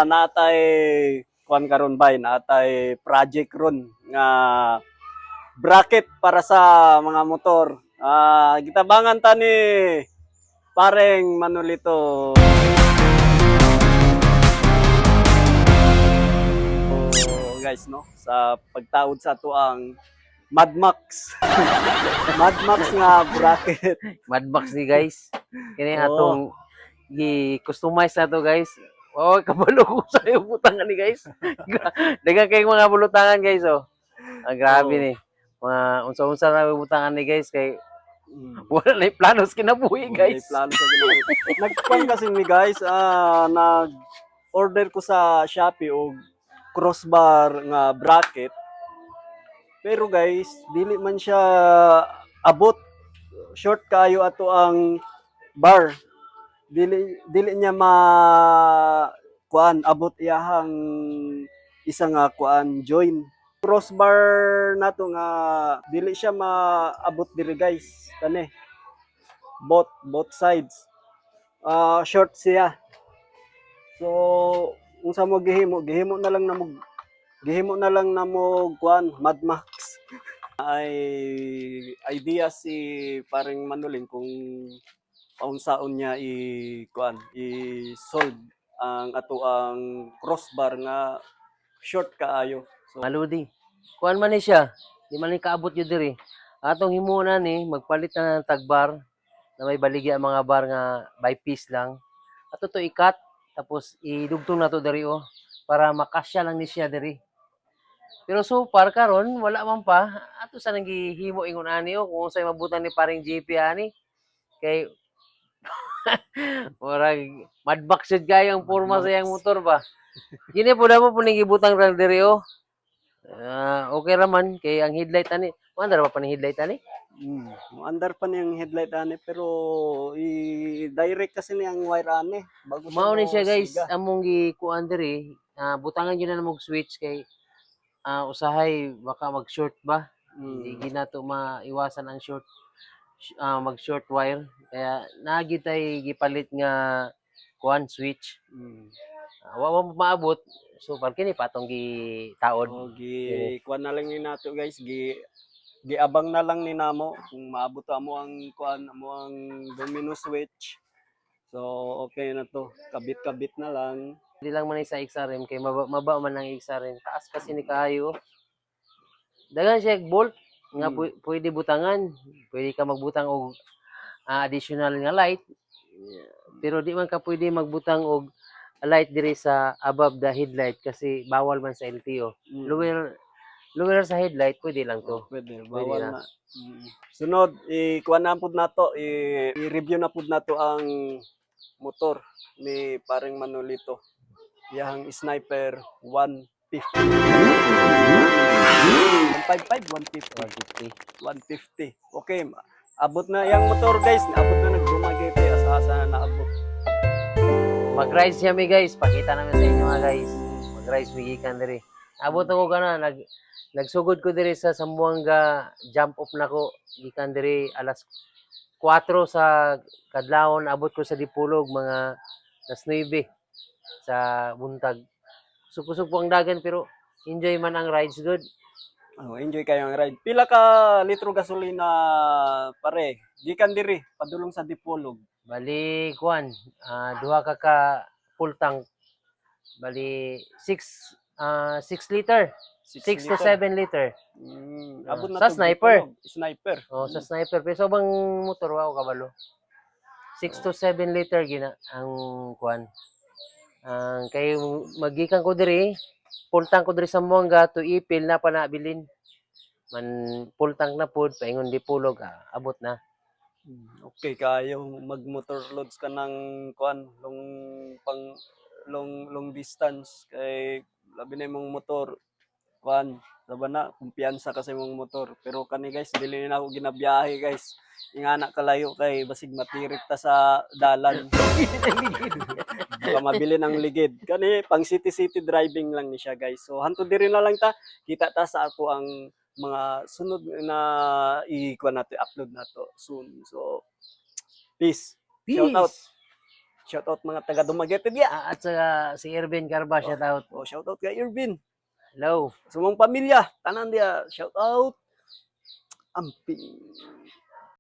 Natay kuan karon bay, natay project ron nga bracket para sa mga motor. Gitabangan ta ni pareng Manolito. So, guys, no, sa pagtaod sa ato ang Mad Max. Mad Max nga bracket. Mad Max ni guys. Kini Oo. atong i-customize na to guys. Oh, kabalo ko sa iyo butangan ni guys. Dagan kay mga bulutangan guys oh. Grabe Oo. ni. Mga unsa-unsa na butangan ni guys kay Mm. wala na yung planos kinabuhi guys. Plano sa ginagawa. Nagkuhan kasi ni guys, nag-order ko sa Shopee og crossbar nga bracket. Pero guys, dili man siya abot. Short kayo ato ang bar. Dili niya kuan abot iyahang isa nga kuan join. Crossbar nato nga dili siya maabot diri guys. Kani both sides. Short siya. So unsa mo gihimo na lang na mo kuan Mad Max. Ay idea si paring Manolin kung paunsaon niya i-solve ang ato ang crossbar nga short kaayo. So Maludi. Kuan man ni siya. Di man ni kaabot yun diri. Atong himuon ni magpalit na ng tagbar na may baligya ang mga bar nga by piece lang. Ato to ikat tapos idugtong na to diri oh para makasya lang ni siya diri. Pero so far karon wala man pa ato sa nagihimo ingon ani oh kung unsay mabutan ni paring GP ani kay murag madbox jud kay ang porma sa iyang motor ba. Gini po na mo puning gibutang ra diri oh. Okay raman kay ang headlight ani. Mandar pa ni headlight ani? Andar pa niyang headlight ani pero i-direct kasi niyang wire ani bago Mao ni siya guys, siga. among gikuan diri, butangan gyud na mong switch kay usahay baka mag-short ba. Hindi na to maiwasan ang mag-short wire. Kaya naagi tay gipalit nga kuan switch. Wa mo maabot. So par kini patong gitaod. Kuan na lang ni nato guys, giabang na lang ni namo kung maabot mo ang kuan mo ang domino switch. So okay na to, kabit-kabit na lang. Di lang man sa XRM kay maba man ang XRM. Taas kasi ni kayo. Dagan siya bolt nga pwede butangan. Pwede ka magbutang og additional nga light. Pero di man ka pwede magbutang og light diri sa above the headlight kasi bawal man sa LTO. Lower sa headlight pwede lang to. Pwede, bawal na. Sunod, kuan na pud nato, i-review na pud nato ang motor ni paring Manolito. Yang Sniper 150. 155, 150. 150. Okay, abot na yang motor guys. Abot na nagdumagay kay asa-asa na naabot. Mag-rise siya mi guys. Pakita namin sa inyo nga guys. Mag-rise migikan diri. Abot ako kana nagsugod ko diri sa Sambuanga, jump off na ko gikan diri alas 4 sa kadlawon, abot ko sa Dipulog mga alas 9 sa buntag. Kusog po ang dagan pero enjoy man ang rides good. Enjoy kayo ang ride. Pila ka litro gasolina pare? Gikan diri padulong sa Dipolog. Bali kuan, duha ka full tank. Bali 6 liter. 6 to 7 liter. Abot na Sa to sniper. Sniper. Sa sniper. Pero sa bang motor, wow, kabalo. 6 to 7 liter gina ang kuan. Kay magikan ko diri, full tank ko diri sa Buanga to Ipil na pa nabilin. Man full tank na pud paingon Dipulog, abot na. Okay kayo mag-motor loads ka ng kuan long distance kay labi na imong motor kuan laban na kumpiyansa kasi imong motor pero kani guys dili na ako ginabiyahe guys ingana kalayo kay basig matirik ta sa dalan baka mabili ng ligid kani pang city driving lang ni siya guys so hanto diri na lang ta kita ta sa ako ang mga sunod na i-kuan nato upload nato soon so peace. Shout out. Shout out mga taga Dumaguete dia. At sa si Irvin Carba, shout out. Oh, shout out kay Irvin. Hello. Sa mong pamilya, tanan dia, shout out. Amping.